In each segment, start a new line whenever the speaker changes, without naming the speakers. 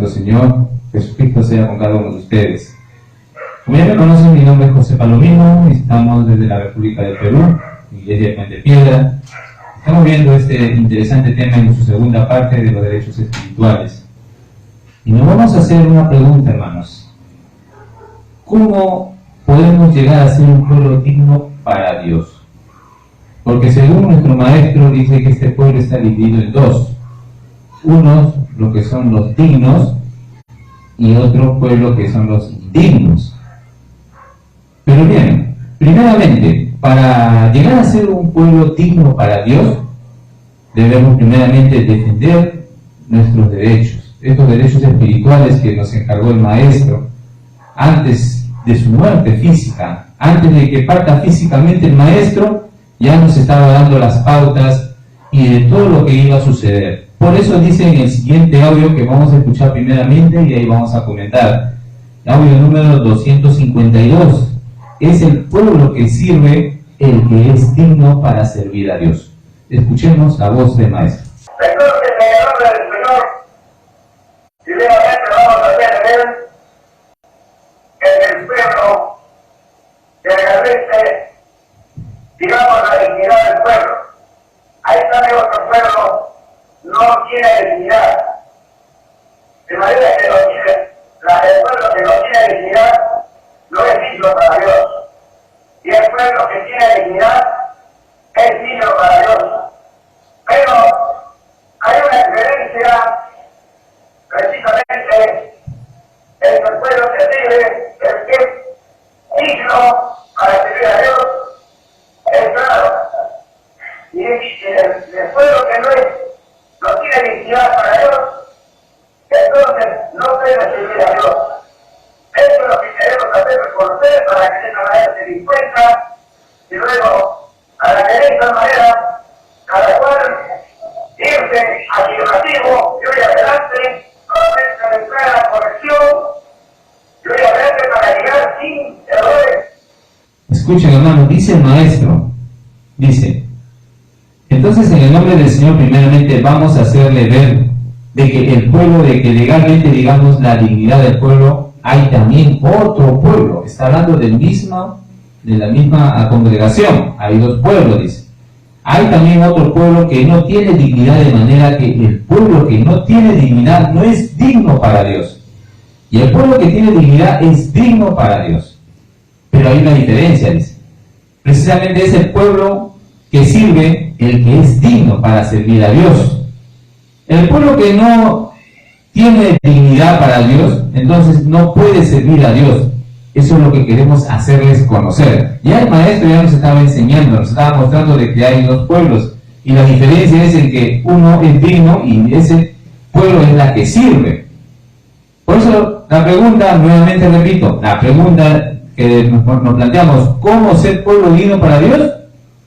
nuestro Señor Jesucristo sea con cada uno de ustedes. Como ya me conocen, mi nombre es José Palomino, estamos desde la República del Perú, Iglesia de Puente Piedra. Estamos viendo este interesante tema en su segunda parte de los derechos espirituales. Y nos vamos a hacer una pregunta, hermanos. ¿Cómo podemos llegar a ser un pueblo digno para Dios? Porque según nuestro maestro dice que este pueblo está dividido en dos. Unos, lo que son los dignos, y otro pueblo que son los indignos. Pero bien, primeramente, para llegar a ser un pueblo digno para Dios, debemos primeramente defender nuestros derechos, estos derechos espirituales que nos encargó el Maestro antes de su muerte física. Antes de que parta físicamente el Maestro, ya nos estaba dando las pautas y de todo lo que iba a suceder. Por eso dice en el siguiente audio que vamos a escuchar primeramente y ahí vamos a comentar. Audio número 252. Es el pueblo que sirve el que es digno para servir a Dios. Escuchemos la voz del Maestro.
Entonces, en el nombre del Señor, primeramente vamos a ver en el pueblo que realmente, digamos, la dignidad del pueblo. Ahí también otro pueblo no tiene dignidad. De manera que el pueblo que no tiene dignidad no es digno para Dios. Y el pueblo que tiene dignidad es digno para Dios. Pero hay una diferencia, precisamente, entre el pueblo que sirve, el que es digno para servir a Dios, es claro. Y el pueblo que no tiene dignidad para Dios, entonces no puede servir a Dios. Eso es lo que queremos hacer reconocer para que de esta manera se den cuenta y luego, para que de esta manera, cada cual irse al educativo, yo voy adelante, para entrar a la corrección, yo voy adelante para llegar sin errores.
Escuchen, hermanos, dice el Maestro, dice: entonces en el nombre del Señor primeramente vamos a hacerle ver de que el pueblo, de que legalmente, digamos, la dignidad del pueblo, hay también otro pueblo. Está hablando de la misma congregación. Hay dos pueblos, dice. Hay también otro pueblo que no tiene dignidad, de manera que el pueblo que no tiene dignidad no es digno para Dios. Y el pueblo que tiene dignidad es digno para Dios. Pero hay una diferencia, dice. Precisamente es el pueblo que sirve el que es digno para servir a Dios. El pueblo que no tiene dignidad para Dios, entonces no puede servir a Dios. Eso es lo que queremos hacerles conocer. Ya el Maestro ya nos estaba enseñando, nos estaba mostrando de que hay dos pueblos. Y la diferencia es en que uno es digno y ese pueblo es la que sirve. Por eso la pregunta, nuevamente repito, la pregunta que nos planteamos, ¿cómo ser pueblo digno para Dios?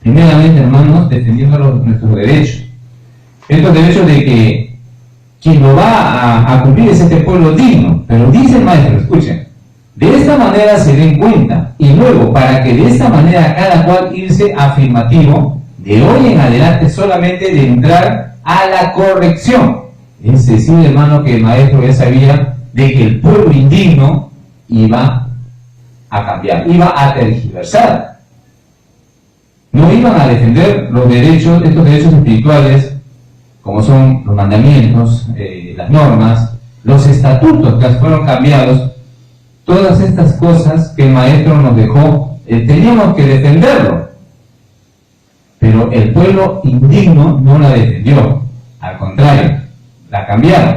Primeramente, hermanos, defendiendo nuestros derechos. Estos derechos de que quien lo va a cumplir es este pueblo digno. Pero dice el Maestro, escuchen, de esta manera se den cuenta. Y luego, para que de esta manera cada cual irse afirmativo, de hoy en adelante solamente de entrar a la corrección. Es decir, hermano, que el Maestro ya sabía de que el pueblo indigno iba a cambiar, iba a tergiversar. No iban a defender los derechos, estos derechos espirituales, como son los mandamientos, las normas, los estatutos que fueron cambiados. Todas estas cosas que el Maestro nos dejó, teníamos que defenderlo. Pero el pueblo indigno no la defendió, al contrario, la cambiaron.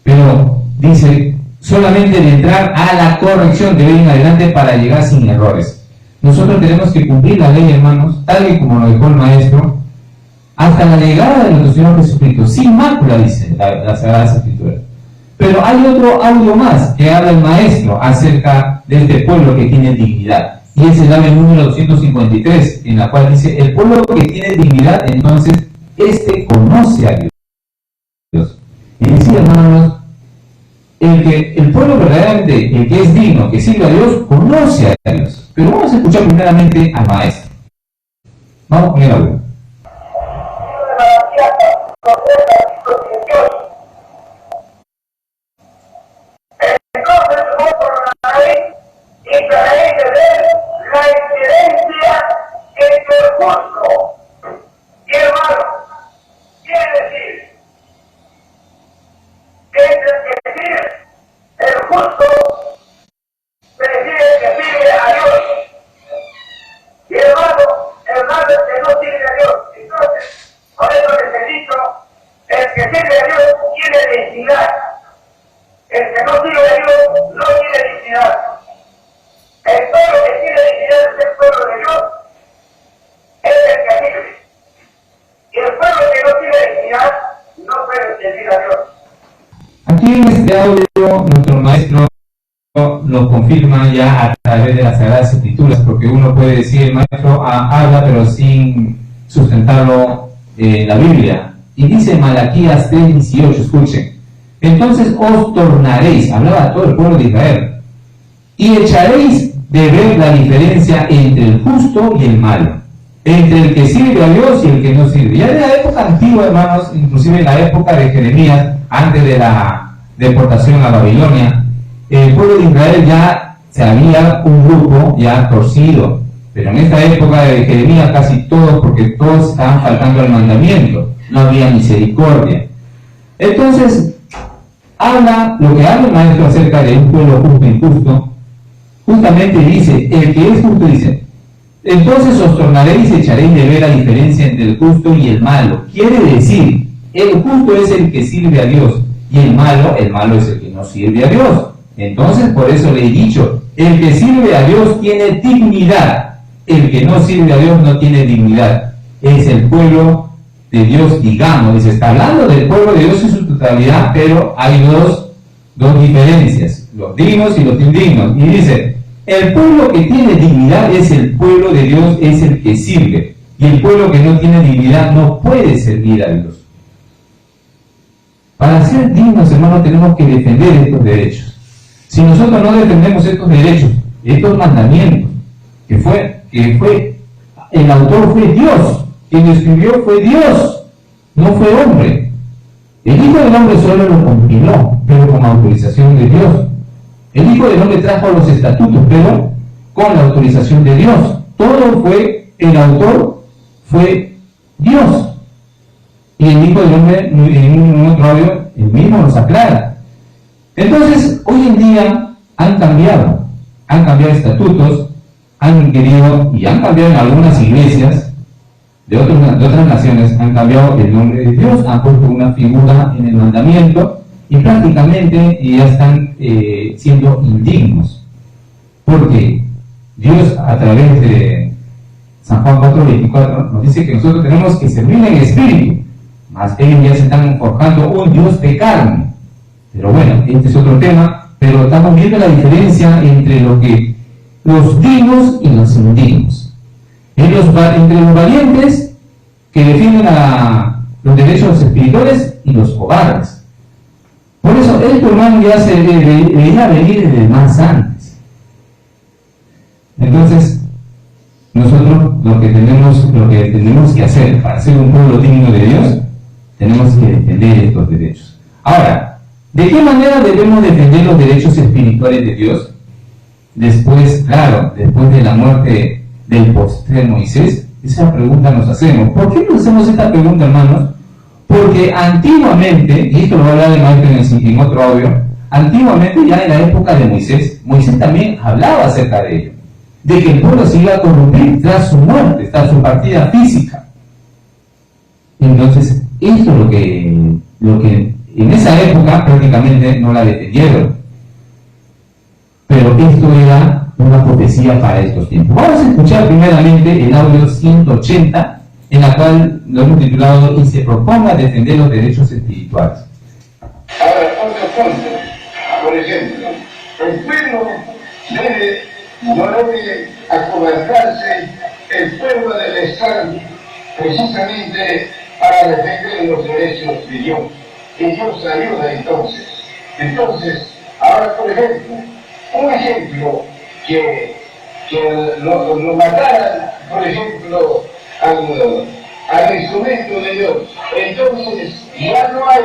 Pero dice, solamente de entrar a la corrección de hoy en adelante para llegar sin errores. Nosotros tenemos que cumplir la ley, hermanos, tal y como lo dejó el Maestro, hasta la llegada de nuestro Señor Jesucristo, sin mácula, dice la Sagrada Escritura. Pero hay otro audio más que habla el Maestro acerca de este pueblo que tiene dignidad. Y es el audio número 253, en la cual dice, el pueblo que tiene dignidad, entonces, este conoce a Dios. Y decía, hermanos, el pueblo verdaderamente, el que es digno, que sirve a Dios, conoce a Dios. Pero vamos a escuchar primeramente al Maestro. Vamos con el audio.
entonces vosotros y traéis de ver la diferencia entre el justo y el malo. Quiere decir que entre el que sirve, el justo prefiere que sirve a Dios, y el malo es que no sirve a Dios. Entonces, por eso les he dicho, el que sirve a Dios tiene dignidad. El que no sirve a Dios no tiene dignidad. El pueblo que tiene dignidad es el pueblo de Dios, es el que sirve. Y el pueblo que no tiene dignidad no puede servir a Dios.
Aquí en este audio nuestro maestro lo confirma ya a través de las Sagradas Escrituras, porque uno puede decir, el maestro habla pero sin sustentarlo en la Biblia. Y dice Malaquías 3:18, escuchen: entonces os tornaréis, hablaba a todo el pueblo de Israel, y echaréis de ver la diferencia entre el justo y el malo, entre el que sirve a Dios y el que no sirve. Ya en la época antigua, hermanos, inclusive en la época de Jeremías, antes de la deportación a Babilonia, el pueblo de Israel ya se había un grupo ya torcido, pero en esta época de Jeremías casi todos, porque todos estaban faltando al mandamiento, no había misericordia. Entonces, lo que habla el maestro acerca de un pueblo justo e injusto, justamente dice, el que es justo dice, entonces os tornaréis y echaréis de ver la diferencia entre el justo y el malo. Quiere decir, el justo es el que sirve a Dios, y el malo es el que no sirve a Dios. Entonces, por eso le he dicho, el que sirve a Dios tiene dignidad, el que no sirve a Dios no tiene dignidad. Es el pueblo de Dios, digamos, dice, está hablando del pueblo de Dios en su totalidad, pero hay dos diferencias, los dignos y los indignos. Y dice, el pueblo que tiene dignidad es el pueblo de Dios, es el que sirve, y el pueblo que no tiene dignidad no puede servir a Dios. Para ser dignos, hermanos, tenemos que defender estos derechos. Si nosotros no defendemos estos derechos, estos mandamientos, que fue el autor fue Dios, quien lo escribió fue Dios, no fue hombre. El Hijo del Hombre solo lo compiló, pero con autorización de Dios. El Hijo del Hombre trajo los estatutos, pero con la autorización de Dios. Todo fue, el autor fue Dios. Y el Hijo del Hombre, en un otro audio, él mismo nos aclara. Entonces, hoy en día han cambiado estatutos, han querido, y han cambiado en algunas iglesias de otras naciones, han cambiado el nombre de Dios, han puesto una figura en el mandamiento, y prácticamente ya están siendo indignos. Porque Dios, a través de San Juan 4:24, nos dice que nosotros tenemos que servir en espíritu, mas ellos ya se están forjando un Dios de carne. Pero bueno, este es otro tema, pero estamos viendo la diferencia entre los dignos y los indignos. Entre los valientes que defienden los derechos espirituales y los cobardes. Por eso, esto, hermano, ya se debería venir desde más antes. Entonces, nosotros lo que tenemos que hacer para ser un pueblo digno de Dios, tenemos que defender estos derechos. Ahora, ¿de qué manera debemos defender los derechos espirituales de Dios? Después de la muerte del postrer Moisés, esa pregunta nos hacemos. ¿Por qué nos hacemos esta pregunta, hermanos? Porque antiguamente, y esto lo va a hablar el maestro en otro audio, antiguamente, ya en la época de Moisés también hablaba acerca de ello, de que el pueblo se iba a corrompir tras su muerte, tras su partida física. Entonces, esto es lo que en esa época prácticamente no la defendieron. Pero esto era una profecía para estos tiempos. Vamos a escuchar primeramente el audio 180, en la cual lo hemos titulado "Y se proponga defender los derechos espirituales".
Ahora, otro punto. Por ejemplo, el pueblo no debe acobardarse, el pueblo debe estar precisamente para defender los derechos de Dios. Y Dios ayuda entonces. Entonces, ahora, por ejemplo, un ejemplo que lo mataran, por ejemplo, al instrumento de Dios. Entonces ya no hay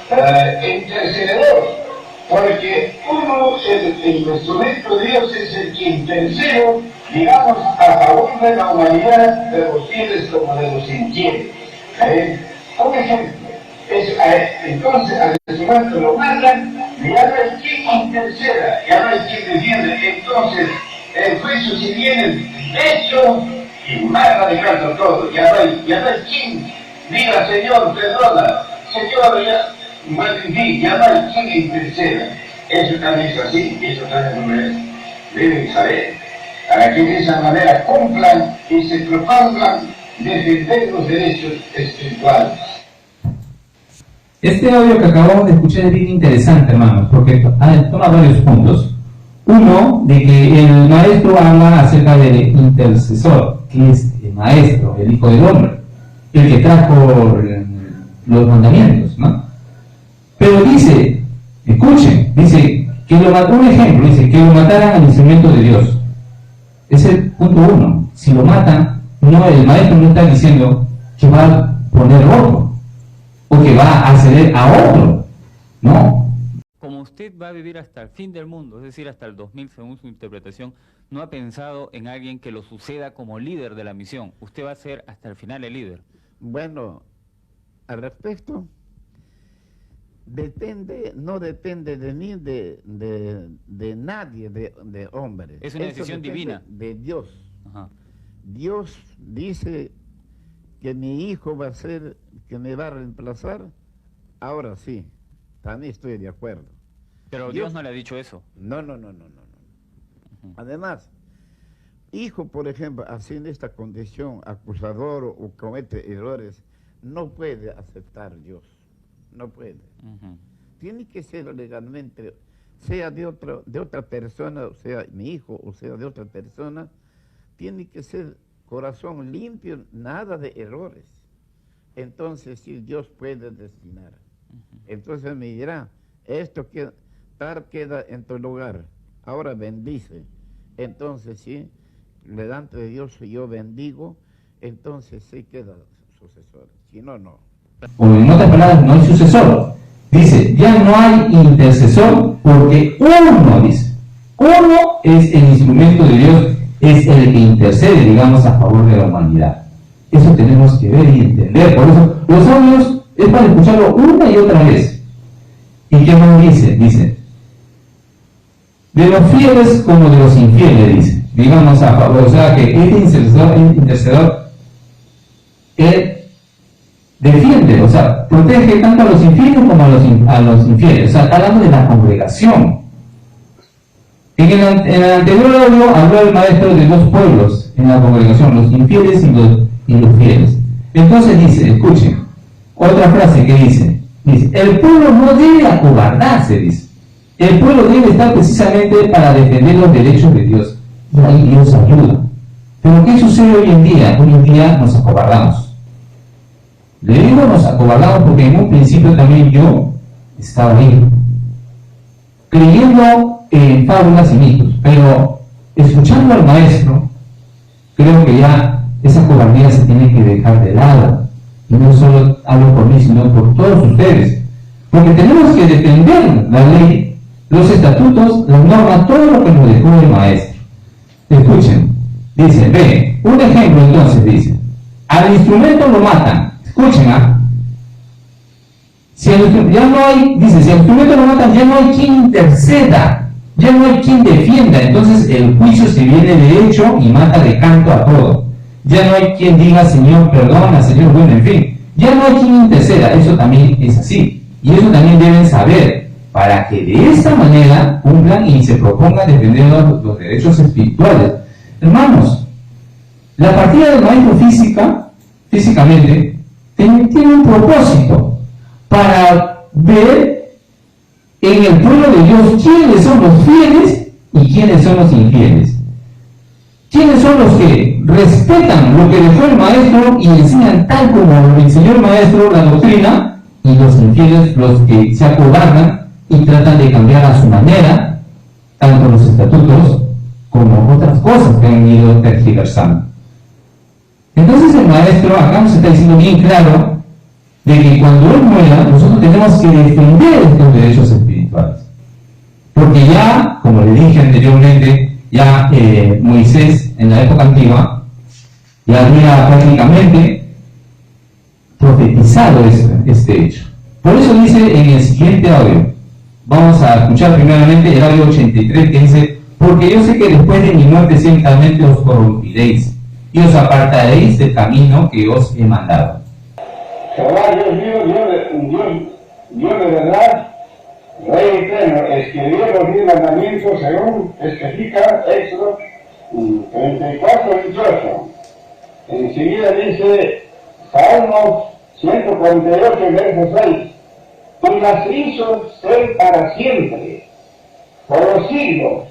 intercededor, porque uno, el instrumento de Dios es el que intercede, digamos, a favor de la humanidad, de los fieles como de los infieles. Por ejemplo, entonces al instrumento lo matan, y ya no hay quien interceda, ya no hay quien defienda. Entonces el juicio se viene hecho y más radical todo. Ya no hay quien diga, Señor, perdona, Señor, ya no hay quien interceda. Eso también es así, eso también no es. Deben saber, para que de esa manera cumplan y se propongan defender los derechos espirituales.
Este audio que acabamos de escuchar es bien interesante, hermanos, porque toma varios puntos. Uno, de que el maestro habla acerca del intercesor, que es el maestro, el Hijo del Hombre, el que trajo los mandamientos, ¿no? Pero dice, escuchen, dice que lo mató, un ejemplo, dice que lo mataran al instrumento de Dios. Es el punto uno. Si lo matan, no, el maestro no está diciendo que va a poner otro, o que va a ceder a otro, no.
Como usted va a vivir hasta el fin del mundo, es decir, hasta el 2000, según su interpretación, no ha pensado en alguien que lo suceda como líder de la misión. Usted va a ser hasta el final el líder.
Bueno, al respecto, no depende de mí, de nadie, de hombre.
Es una decisión divina.
De Dios.
Ajá.
Dios dice que mi hijo va a ser, que me va a reemplazar. Ahora sí, también estoy de acuerdo.
Pero Dios no le ha dicho eso.
No. Además, hijo, por ejemplo, así en esta condición, acusador o comete errores, no puede aceptar Dios. No puede. Tiene que ser legalmente, sea de otra persona, o sea mi hijo, o sea de otra persona, tiene que ser corazón limpio, nada de errores. Entonces sí, Dios puede destinar. Entonces me dirá, esto queda en tu lugar, ahora bendice. Entonces sí, delante de Dios yo bendigo, entonces sí queda sucesor, si no, no.
O en otras palabras, no hay sucesor. Dice, ya no hay intercesor porque uno, dice, uno es el instrumento de Dios, es el que intercede, digamos, a favor de la humanidad. Eso tenemos que ver y entender. Por eso, los audios es para escucharlo una y otra vez. ¿Y qué más dice? Dice, de los fieles como de los infieles, dice, digamos, a favor. O sea, que este intercedor, él defiende, o sea, protege tanto a los infieles como a los infieles. O sea, está hablando de la congregación. En el anterior audio habló el maestro de dos pueblos en la congregación, los infieles y los fieles. Entonces dice, escuchen, otra frase que dice, el pueblo no debe acobardarse, dice. El pueblo debe estar precisamente para defender los derechos de Dios. Y ahí Dios ayuda. Pero ¿qué sucede hoy en día? Hoy en día nos acobardamos. Le digo nos acobardamos porque en un principio también yo estaba ahí, creyendo en fábulas y mitos, pero escuchando al maestro, creo que ya esa cobardía se tiene que dejar de lado. Y no solo hablo por mí, sino por todos ustedes. Porque tenemos que defender la ley, los estatutos, las normas, todo lo que nos dejó el maestro. Escuchen, dice, ve, un ejemplo entonces dice, al instrumento lo matan. Escuchen, si ya no hay, dice, si el instrumento lo matan, ya no hay quien interceda, ya no hay quien defienda, entonces el juicio se viene de hecho y mata de canto a todo. Ya no hay quien diga, Señor, perdona, Señor, bueno, en fin, ya no hay quien interceda, eso también es así, y eso también deben saber, para que de esta manera cumplan y se propongan defender los derechos espirituales. Hermanos, la partida del maestro físicamente, tiene un propósito para ver en el pueblo de Dios quiénes son los fieles y quiénes son los infieles. ¿Quiénes son los que respetan lo que dejó el maestro y enseñan tal como lo enseñó el maestro la doctrina? Y los infieles, los que se acobardan y tratan de cambiar a su manera, tanto los estatutos como otras cosas que han ido tergiversando. Entonces el maestro acá nos está diciendo bien claro de que cuando él muera, nosotros tenemos que defender estos derechos espirituales. Porque ya, como le dije anteriormente, ya Moisés en la época antigua ya había prácticamente profetizado este hecho. Por eso dice en el siguiente audio, vamos a escuchar primeramente el audio 83 que dice: porque yo sé que después de mi muerte ciertamente os corrompiréis y os apartaréis del camino que os he mandado.
Jehová Dios mío, Dios de verdad, Rey eterno, escribió los 10 mandamientos según especifica Éxodo 34:28. Enseguida dice Salmos 148, verso 6. Y las hizo ser para siempre, por los siglos,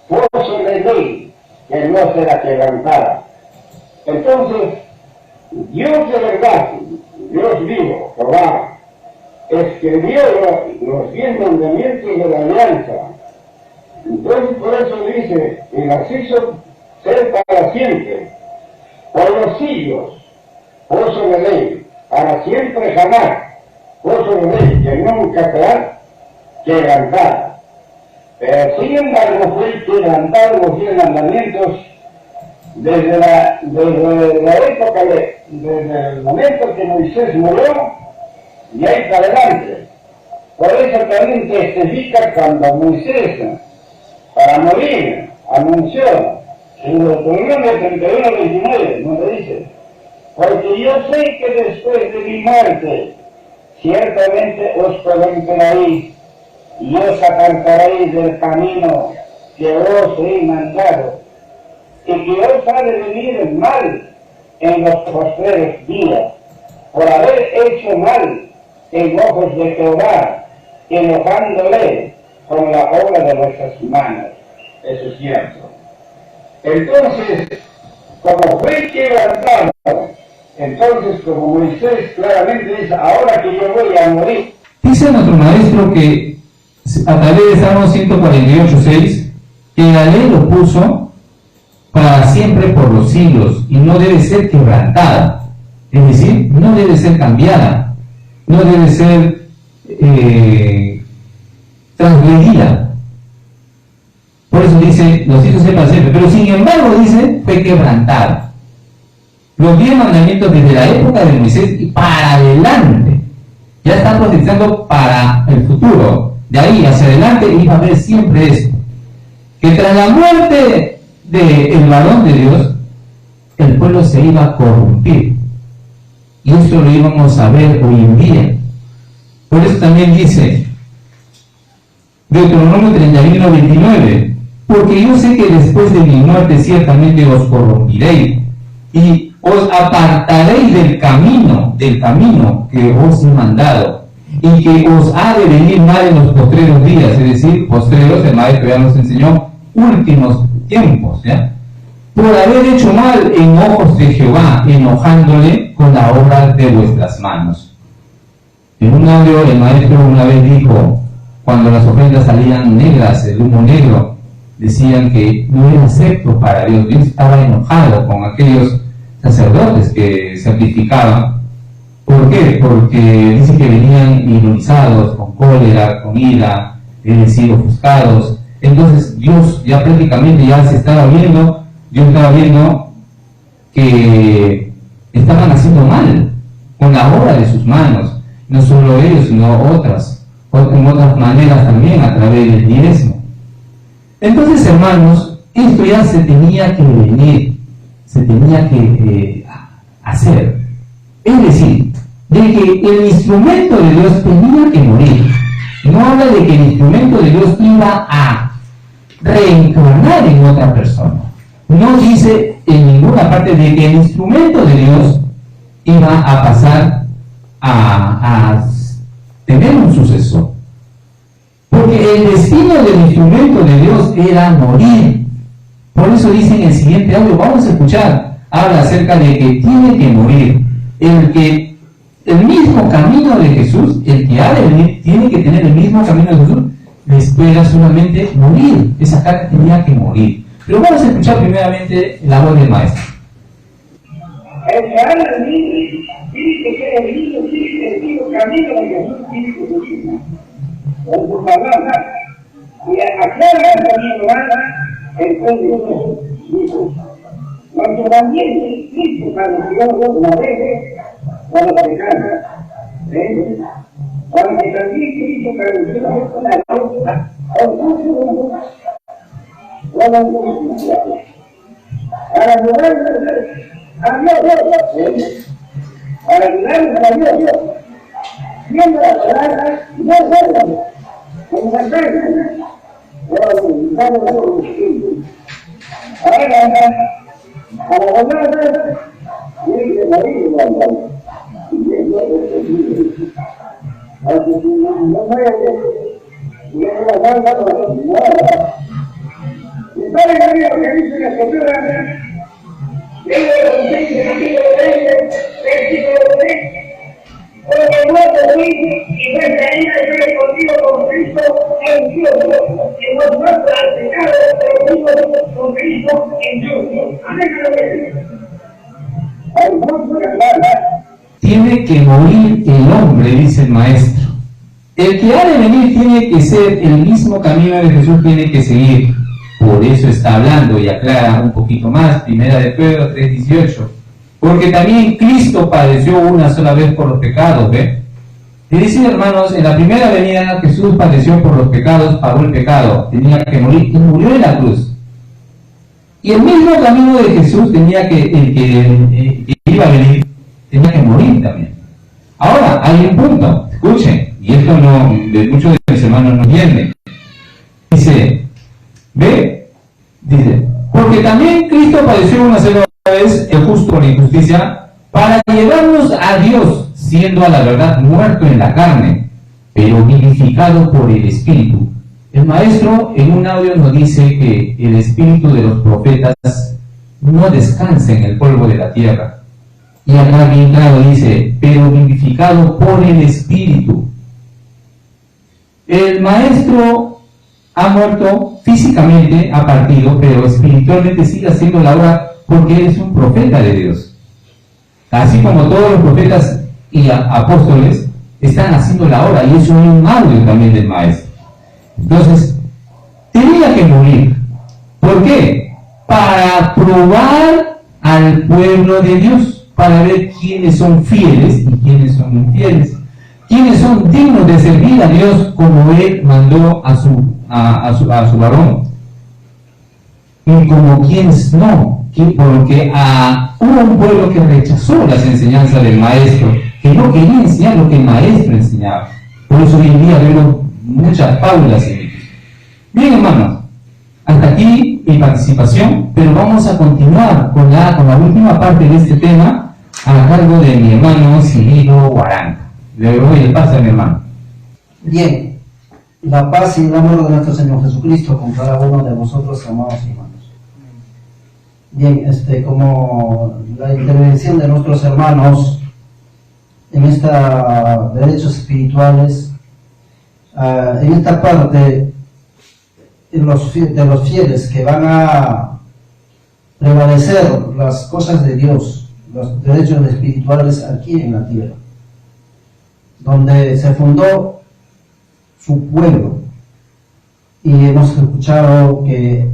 gozo de ley, que no será quebrantada. Entonces, Dios de verdad, Dios vivo, Jehová, escribió los 10 mandamientos de la alianza. Entonces, por eso dice, y las hizo ser para siempre, por los siglos, gozo de ley, para siempre jamás, gozo de ley, que nunca será quebrantada. Pero sin embargo fue quebrantado los 10 mandamientos desde la época, desde el momento que Moisés murió y ahí para adelante. Por eso también testifica cuando Moisés, para morir, anunció en Deuteronomio 31:29, donde dice: porque yo sé que después de mi muerte ciertamente os corromperéis y os apartaréis del camino que os he mandado, y que os ha de venir el mal en los postreros días, por haber hecho mal en ojos de Jehová, enojándole con la obra de vuestras manos. Eso es cierto. Entonces, como fue quebrantado, entonces como Moisés claramente dice: ahora que yo voy a morir.
Dice nuestro maestro que a través de Salmo 148:6 que la ley lo puso para siempre por los siglos y no debe ser quebrantada, es decir, no debe ser cambiada, no debe ser transgredida. Por eso dice, los hizo ser para siempre, pero sin embargo dice, fue quebrantada. Los 10 mandamientos desde la época de Moisés y para adelante, ya están profetizando para el futuro. De ahí hacia adelante iba a haber siempre esto, que tras la muerte del varón de Dios, el pueblo se iba a corrompir. Y esto lo íbamos a ver hoy en día. Por eso también dice Deuteronomio 31:29, porque yo sé que después de mi muerte ciertamente os corrompiréis y os apartaréis del camino que os he mandado, y que os ha de venir mal en los postreros días, es decir, postreros, el maestro ya nos enseñó, últimos tiempos, ¿ya? Por haber hecho mal en ojos de Jehová, enojándole con la obra de vuestras manos. En un audio el maestro una vez dijo, cuando las ofrendas salían negras, el humo negro, decían que no era acepto para Dios. Dios estaba enojado con aquellos sacerdotes que sacrificaban. ¿Por qué? Porque dice que venían ironizados, con cólera, con ira, es decir, ofuscados. Entonces Dios ya prácticamente ya se estaba viendo, Dios estaba viendo que estaban haciendo mal con la obra de sus manos. No solo ellos, sino en otras maneras también, a través del diezmo. Entonces, hermanos, esto ya se tenía que venir, se tenía que hacer. Es decir, de que el instrumento de Dios tenía que morir. No habla de que el instrumento de Dios iba a reencarnar en otra persona. No dice en ninguna parte de que el instrumento de Dios iba a pasar a tener un sucesor. Porque el destino del instrumento de Dios era morir. Por eso dice en el siguiente audio, vamos a escuchar, habla acerca de que tiene que morir. El mismo camino de Jesús, el que ha de venir, tiene que tener el mismo camino de Jesús, le espera solamente morir. Esa carne tenía que morir. Pero vamos a escuchar primeramente la voz del maestro.
El que ha de venir y dice que el niño sigue el mismo camino que Jesús tiene con su hijo. Con su palabra, y aclara también el pueblo de Jesús. Cuando también Cristo padeció la vez por los pecados, cuando también Cristo padeció la cosa, para ayudarnos a Dios, para ayudarnos a Dios, viendo la palabra, no solo, como la carne, ahora, como la tiene que morir, no muere, y es la salva, y para que lo que dice la escritura, porque no te dice y ves caída y ves contigo con Cristo en Dios, que no muestra al pecado, pero vivo con Cristo en Dios. Amén.
Tiene que morir el hombre, dice el maestro. El que ha de venir tiene que ser el mismo camino de Jesús, tiene que seguir. Por eso está hablando y aclara un poquito más, 1 de Pedro 3:18. Porque también Cristo padeció una sola vez por los pecados, ¿ve? Y dice, hermanos, en la primera venida Jesús padeció por los pecados, pagó el pecado, tenía que morir y murió en la cruz. Y el mismo camino de Jesús tenía que, el que iba a venir, tenía que morir también. Ahora, hay un punto, escuchen, y esto no, de muchos de mis hermanos no entienden. Dice, ¿ve? Dice, porque también Cristo padeció una sola vez, el justo por la injusticia, para llevarnos a Dios, siendo a la verdad muerto en la carne, pero vivificado por el Espíritu. El maestro en un audio nos dice que el espíritu de los profetas no descansa en el polvo de la tierra. Y acá bien claro dice, pero vivificado por el Espíritu. El maestro ha muerto físicamente, ha partido, pero espiritualmente sigue haciendo la obra porque él es un profeta de Dios. Así como todos los profetas y apóstoles están haciendo la obra, y eso es un audio también del maestro. Entonces, tenía que morir. ¿Por qué? Para probar al pueblo de Dios, para ver quiénes son fieles y quiénes son infieles, quiénes son dignos de servir a Dios como Él mandó a su varón, y como quienes no, porque hubo un pueblo que rechazó las enseñanzas del maestro, que no quería enseñar lo que el maestro enseñaba. Por eso hoy en día vemos muchas fábulas y mitos. Bien, hermanos, hasta aquí mi participación, pero vamos a continuar con la última parte de este tema a cargo de mi hermano Cirilo Guarán. Le doy el paso a mi hermano.
Bien, la paz y el amor de nuestro Señor Jesucristo con cada uno de vosotros, amados hermanos. Bien, como la intervención de nuestros hermanos en esta derechos espirituales, en esta parte de los fieles que van a prevalecer las cosas de Dios, los derechos espirituales aquí en la tierra, donde se fundó su pueblo, y hemos escuchado que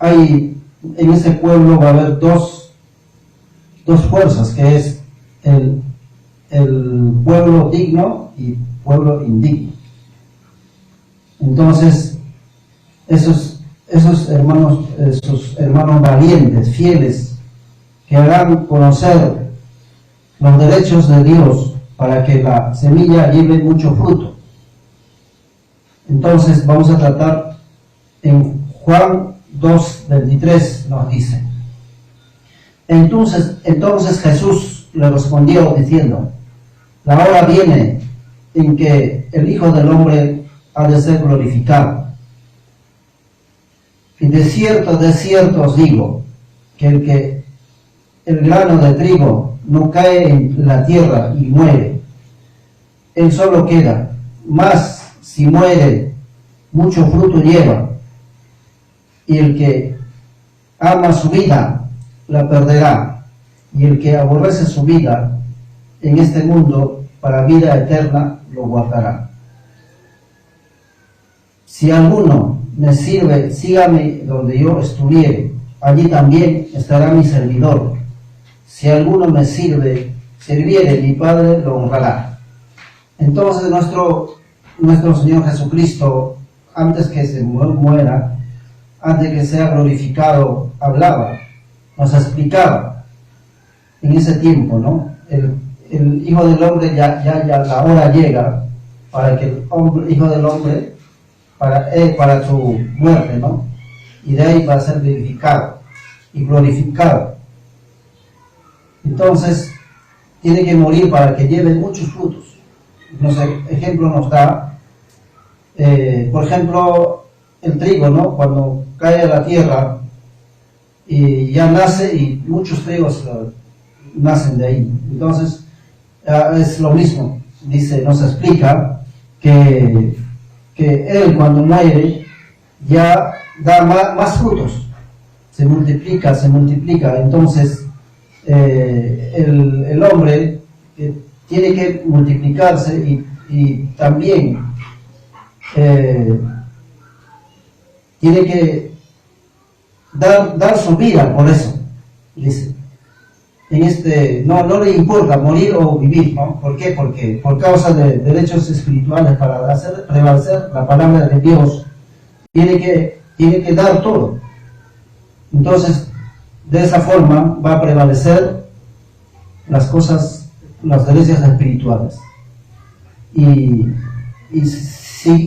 en ese pueblo va a haber dos fuerzas, que es el pueblo digno y pueblo indigno. Entonces, esos hermanos valientes, fieles, que harán conocer los derechos de Dios para que la semilla lleve mucho fruto. Entonces, vamos a tratar en Juan 2:23, nos dice: Entonces Jesús le respondió diciendo: la hora viene en que el Hijo del Hombre ha de ser glorificado. Y de cierto os digo, que el grano de trigo no cae en la tierra y muere, él solo queda, mas si muere, mucho fruto lleva. Y el que ama su vida, la perderá, y el que aborrece su vida, en este mundo para vida eterna lo guardará. Si alguno me sirve, sígame donde yo estuviere, allí también estará mi servidor. Si alguno me sirviere, mi Padre lo honrará. Entonces nuestro Señor Jesucristo, antes que se muera, antes que sea glorificado, hablaba, nos explicaba en ese tiempo, ¿no? El Hijo del Hombre ya la hora llega para que el Hijo del Hombre, para su muerte, ¿no? Y de ahí va a ser vivificado y glorificado. Entonces, tiene que morir para que lleve muchos frutos. Ejemplo nos da, por ejemplo, el trigo, ¿no? Cuando cae a la tierra y ya nace, y muchos trigos nacen de ahí. Entonces, es lo mismo. Dice, nos explica que él cuando muere ya da más frutos, se multiplica. Entonces, el hombre tiene que multiplicarse y también tiene que dar su vida por eso, dice. No le importa morir o vivir, ¿no? ¿Por qué? Porque por causa de derechos espirituales, para hacer prevalecer la palabra de Dios, tiene que dar todo. Entonces, de esa forma va a prevalecer las cosas, las delicias espirituales. Y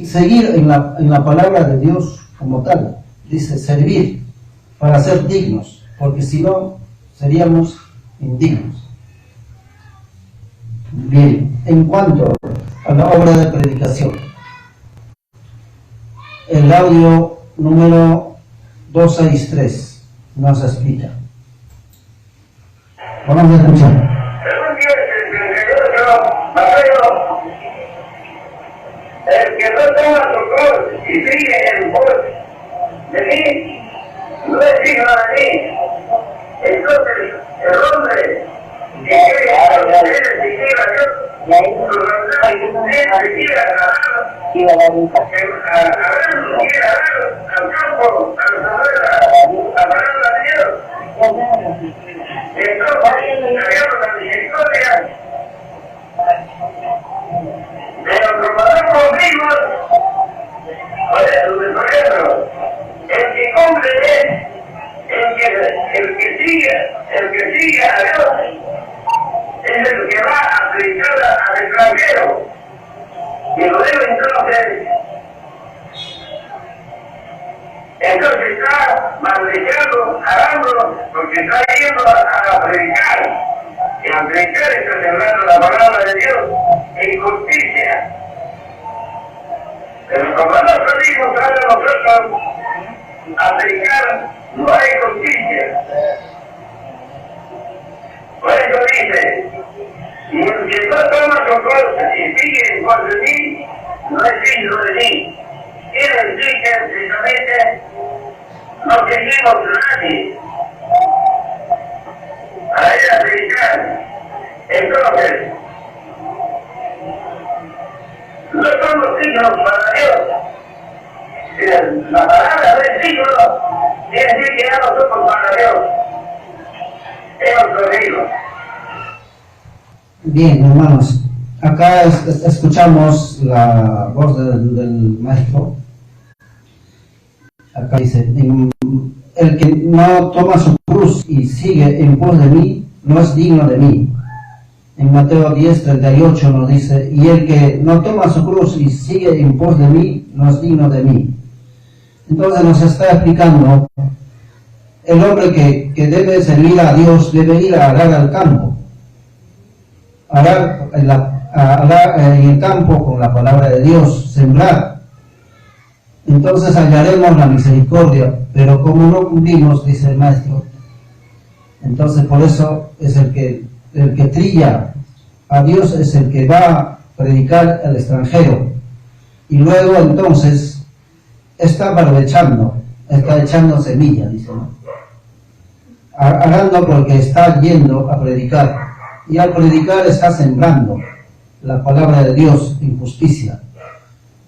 seguir en la palabra de Dios como tal. Dice, servir para ser dignos, porque si no, seríamos indignos. Bien, en cuanto a la obra de predicación, el audio número 263 nos explica. Vamos a escuchar.
El que no toma su cruz y sigue en pos de mí, no es digno de mí. Entonces, el hombre que quiere seguir a Dios, al campo, a la palabra de Dios. Entonces, la misericordia de los romanos vivos, por ejemplo, el que cumple es el que sigue a Dios, es el que va a predicar al extranjero, y lo debe entonces está maldiciendo, hablando, porque está yendo a predicar, y a predicar está celebrando la palabra de Dios en justicia. Pero como nosotros hijos a nosotros a predicar, no hay justicia. Por eso dice, y el que no toma su cruz y sigue en pos de mí, no es digno de mí. Quiere decir que precisamente no seguimos nadie para ir a predicar. Entonces, no somos dignos para Dios. La palabra no es digno, quiere decir que ya no somos para Dios. Hemos perdido.
Bien, hermanos, acá escuchamos la voz del maestro. Acá dice, el que no toma su cruz y sigue en pos de mí, no es digno de mí. En Mateo 10:38 nos dice, y el que no toma su cruz y sigue en pos de mí, no es digno de mí. Entonces nos está explicando, el hombre que debe servir a Dios debe ir a arar al campo, arar en el campo con la palabra de Dios, sembrar. Entonces hallaremos la misericordia, pero como no cumplimos, dice el maestro, entonces por eso es el que trilla a Dios, es el que va a predicar al extranjero, y luego entonces está barbechando, está echando semilla, dice, ¿no? Arando porque está yendo a predicar, y al predicar está sembrando la palabra de Dios en justicia.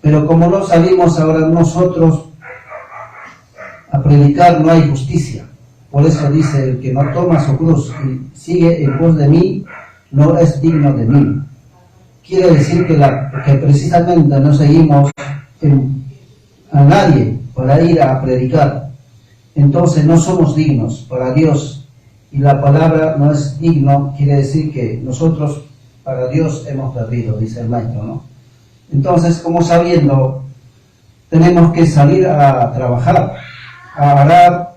Pero como no salimos ahora nosotros a predicar, no hay justicia. Por eso dice, el que no toma su cruz y sigue en pos de mí, no es digno de mí. Quiere decir que precisamente no seguimos a nadie para ir a predicar. Entonces no somos dignos para Dios. Y la palabra no es digno, quiere decir que nosotros para Dios hemos perdido, dice el maestro, ¿no? Entonces, como sabiendo, tenemos que salir a trabajar, a arar.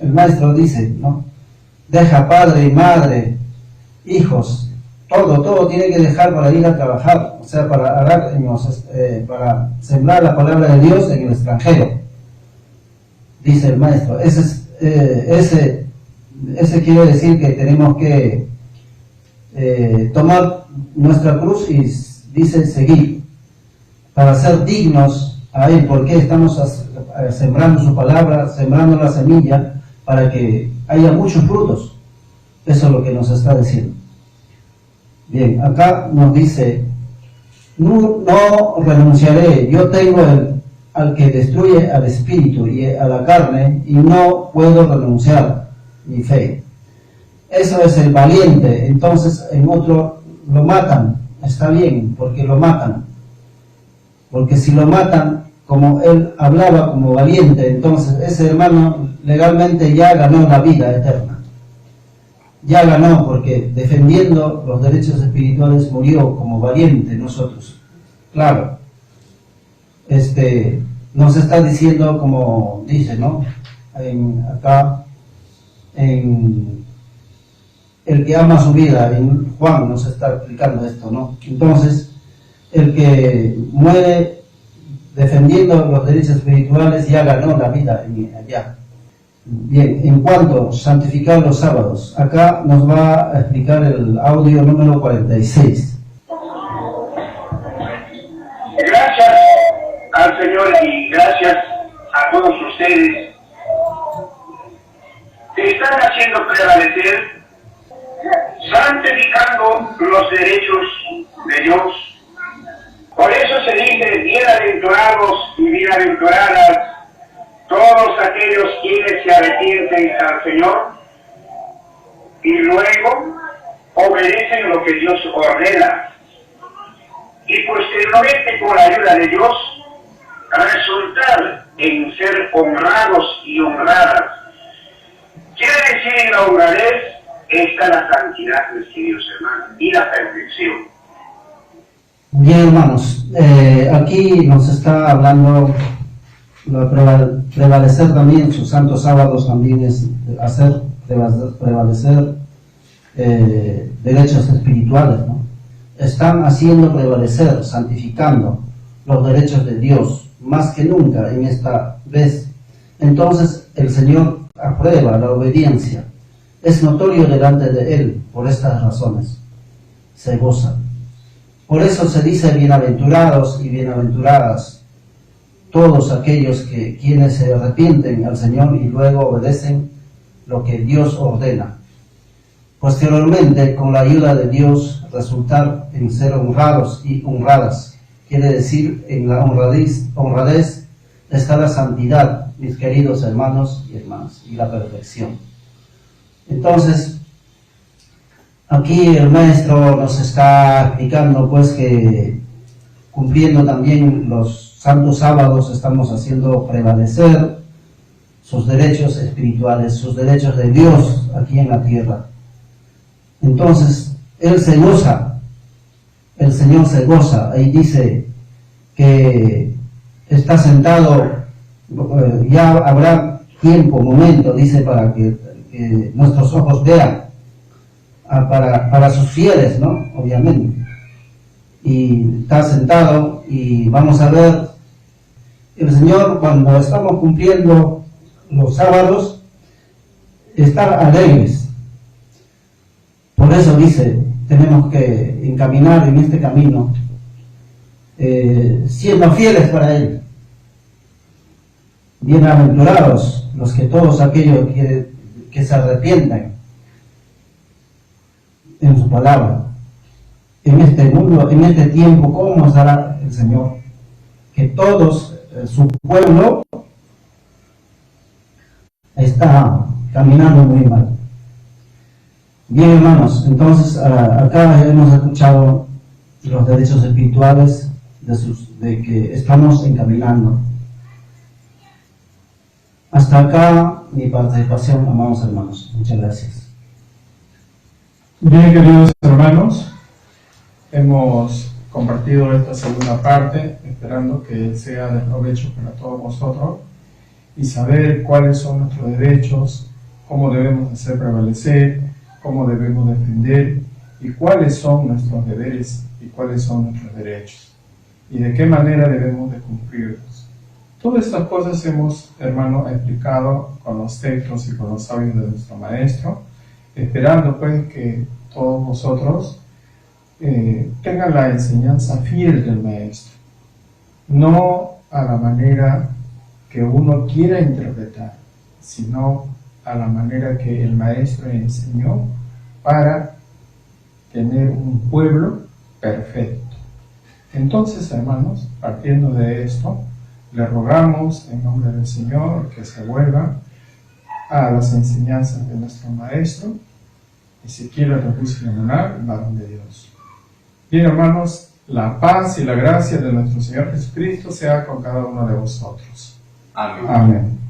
El maestro dice, ¿no? Deja padre y madre, hijos, todo tiene que dejar para ir a trabajar, o sea, para arar, para sembrar la palabra de Dios en el extranjero, dice el maestro. Ese quiere decir que tenemos que tomar nuestra cruz y dice seguir, para ser dignos a Él, porque estamos sembrando su palabra, sembrando la semilla, para que haya muchos frutos. Eso es lo que nos está diciendo. Bien, acá nos dice, no renunciaré, yo tengo al que destruye al espíritu y a la carne, y no puedo renunciar mi fe. Eso es el valiente. Entonces en otro lo matan, está bien, porque lo matan, porque si lo matan, como él hablaba como valiente, entonces ese hermano legalmente ya ganó la vida eterna, ya ganó, porque defendiendo los derechos espirituales murió como valiente. Nosotros, claro, nos está diciendo, como dice, ¿no? Acá en el que ama su vida, en Juan nos está explicando esto, ¿no? Entonces, el que muere defendiendo los derechos espirituales ya ganó la vida allá. Bien, en cuanto a santificar los sábados, acá nos va a explicar el audio número 46.
Gracias al Señor y gracias a todos ustedes que están haciendo prevalecer, santificando los derechos de Dios. Por eso se dice, bienaventurados y bienaventuradas todos aquellos quienes se arrepienten al Señor y luego obedecen lo que Dios ordena. Y posteriormente, con la ayuda de Dios, resultar en ser honrados y honradas. Quiere decir, en la honradez está la santidad, mis queridos hermanos, y la perfección.
Bien, hermanos, aquí nos está hablando prevalecer también sus santos sábados, también es hacer prevalecer derechos espirituales, ¿no? Están haciendo prevalecer, santificando los derechos de Dios más que nunca en esta vez. Entonces el Señor aprueba la obediencia, es notorio delante de Él. Por estas razones se goza. Por eso se dice bienaventurados y bienaventuradas todos aquellos quienes se arrepienten al Señor y luego obedecen lo que Dios ordena. Posteriormente, con la ayuda de Dios, resultar en ser honrados y honradas. Quiere decir, en la honradez está la santidad, mis queridos hermanos y hermanas, y la perfección. Entonces, aquí el maestro nos está explicando pues que cumpliendo también los santos sábados estamos haciendo prevalecer sus derechos espirituales, sus derechos de Dios aquí en la tierra. Entonces, Él se goza, el Señor se goza. Ahí dice que está sentado, ya habrá tiempo, momento, dice, para que nuestros ojos vean, para sus fieles, ¿no? Obviamente. Y está sentado y vamos a ver, el Señor cuando estamos cumpliendo los sábados, está alegres. Por eso dice, tenemos que encaminar en este camino, siendo fieles para Él. Bienaventurados todos aquellos que se arrepientan. en su palabra. En este mundo, en este tiempo, ¿cómo estará el Señor? Que todos, su pueblo, está caminando muy mal. Bien, hermanos, entonces acá hemos escuchado los derechos espirituales de que estamos encaminando. Hasta acá mi participación, amados hermanos. Muchas gracias.
Bien, queridos hermanos, hemos compartido esta segunda parte, esperando que sea de provecho para todos vosotros y saber cuáles son nuestros derechos, cómo debemos hacer prevalecer, cómo debemos defender y cuáles son nuestros deberes y cuáles son nuestros derechos y de qué manera debemos de cumplirlos. Todas estas cosas hemos, hermano, explicado con los textos y con los sabios de nuestro Maestro, esperando pues que todos vosotros tengan la enseñanza fiel del Maestro, no a la manera que uno quiera interpretar, sino a la manera que el Maestro enseñó para tener un pueblo perfecto. Entonces, hermanos, partiendo de esto, le rogamos en nombre del Señor que se vuelva a las enseñanzas de nuestro Maestro y si quiere reflexionar el varón de Dios. Bien, hermanos, la paz y la gracia de nuestro Señor Jesucristo sea con cada uno de vosotros.
Amén.
Amén.